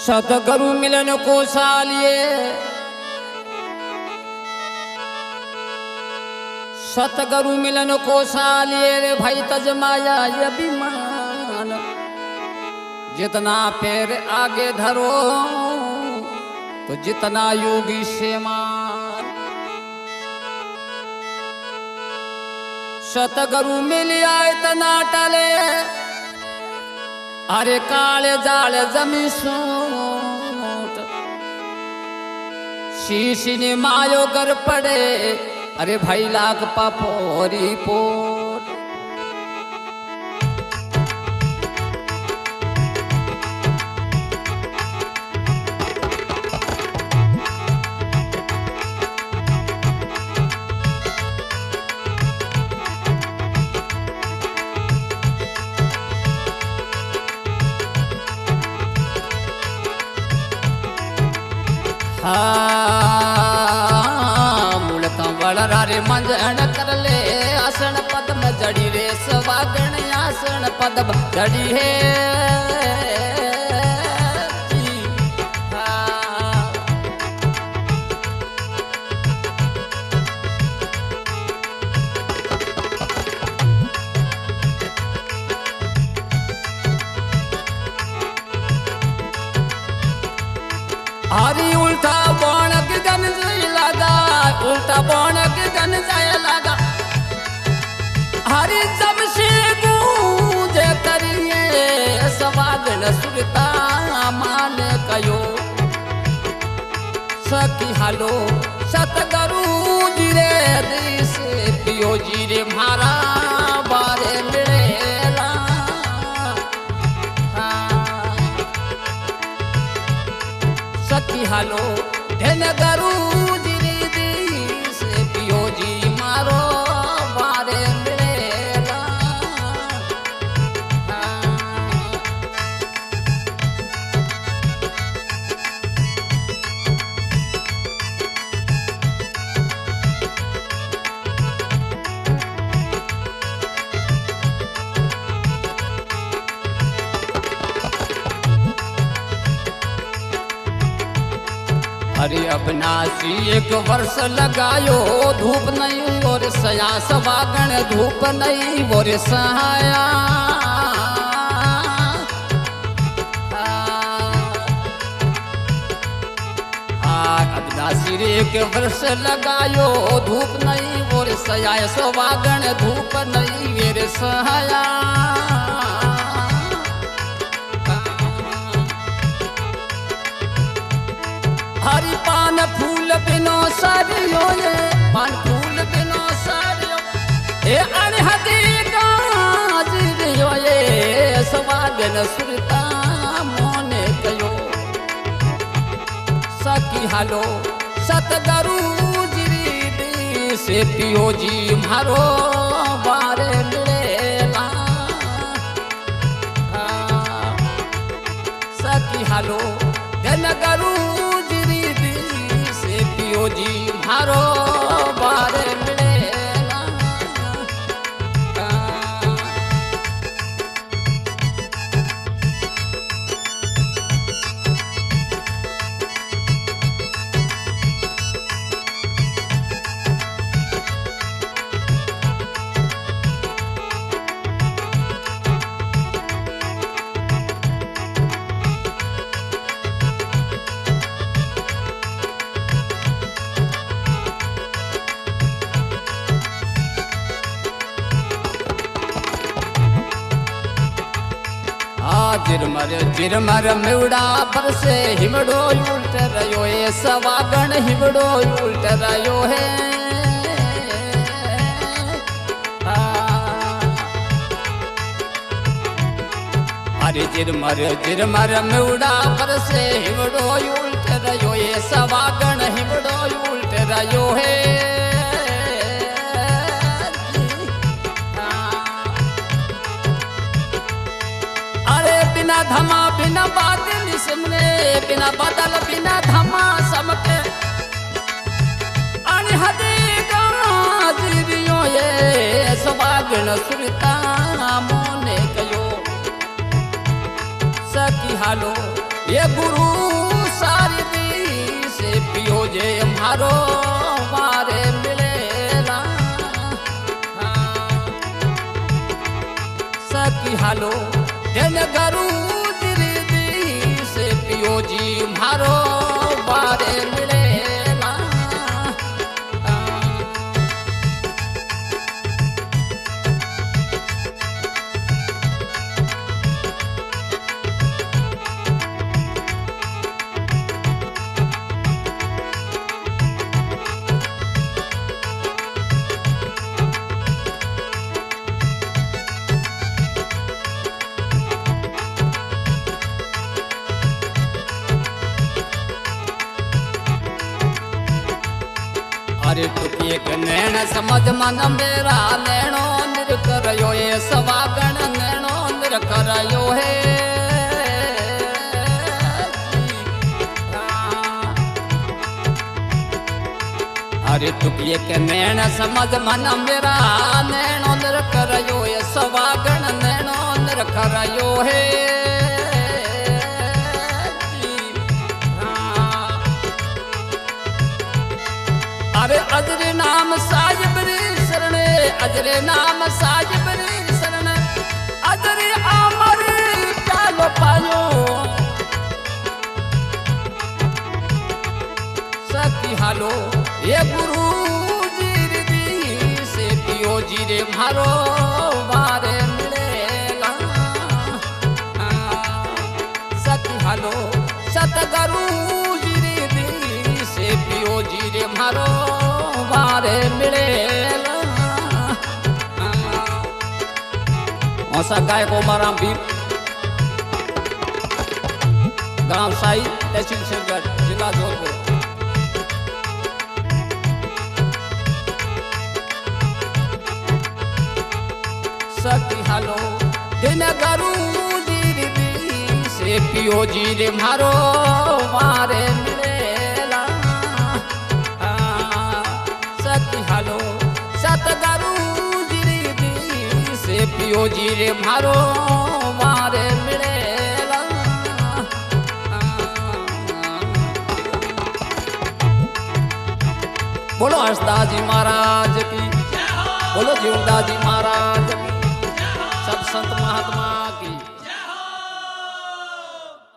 सतगुरु मिलन को सालिए, सतगुरु मिलन को सालिए रे भाई तजमाया अभिमान। जितना पैर आगे धरो तो जितना योगी से मान। सतगुरु मिलिया इतना टले, अरे काले जाल जमी सूट। शीशी ने मायो कर पड़े, अरे भाई लाख पापोरी पोट। मुलका वड़ा रे मंजन कर ले, आसन पद्म जड़ी रे सवागण आसन पद्म जड़ी है। हरी उल्टा बोनक गन जाए लगा, उल्टा बोनक गन जाए लगा। हरी जमशे गूंजे करिए सवागन सुरता मान कयो। सखी हालो सतगुरु जी रे देश पियो जी रे मारा बारे मिलेला। सखी हालो धन गरु जी दी से पियो जी मारो बारे मिलेला। अरे अविनाशी एक वर्ष लगायो, धूप नहीं और सया सवागण धूप नहीं और सहाया। अविनाशी एक वर्ष लगायो, धूप नहीं और सया सवागण धूप नहीं और सहाया। हरी पान फूल बिनो सारियो ये, पान फूल बिनो सारियो ए अनहदी गाजियो ये सवागन सुरता मोने कयो। सखी हालो सतगुरु जी दी से पियो जी मारो बारे मिलेला। सखी हालो धन गरु पियो जी मारो बारे मिलेला। जिरमर मिवड़ा पर से हिमड़ो उल्ट रयो ये सवागण हिमड़ो उल्ट रयो है। अरे जिरमर मिवड़ा पर से हिमड़ो उल्ट रयो ये सवागण हिमड़ो उल्ट रयो है। बिना धमा बिना बादल सिमरे, बिना बादल बिना धमा समके। अनहदी गाजियो ये सवागण सुरता मोने कयो। सखी हालो ये गुरु सारी दी से पियो जे मारो मारे मिलेला सकी हालो जन गुरु दी से पियो जी मारो मारे मिलेला अरे टुकी एक नैण समझ मन मेरा नैणो निर करयो ये सवागण नैणो निर करयो है अरे टुकी एक नैण समझ मन मेरा नैणो निर करयो ये सवागण नैणो निर करयो है अरे अजरे नाम साहिब रे शरणे अजरे नाम साहिब रे शरणे अजरे आमरे चालो पायो सखी हालो ये गुरु जी दी से पियो जी रे मारो मारे मिलेला सखी हालो सतगुरु जी दी से पियो जी रे मारो मारे मिलेला औसा गाय को माराम भी गांव साई तहसील सिरगढ़ जिला जोधपुर सखी हालो दिन गुरु जी दी से पियो जी रे मारो मारे मिलेला सखी हालो सतगुरु जी दी से पियो जी रे मारो मारे मिलेला बोलो हंसदास जी महाराज की बोलो जीवदास जी महाराज की सब संत महात्मा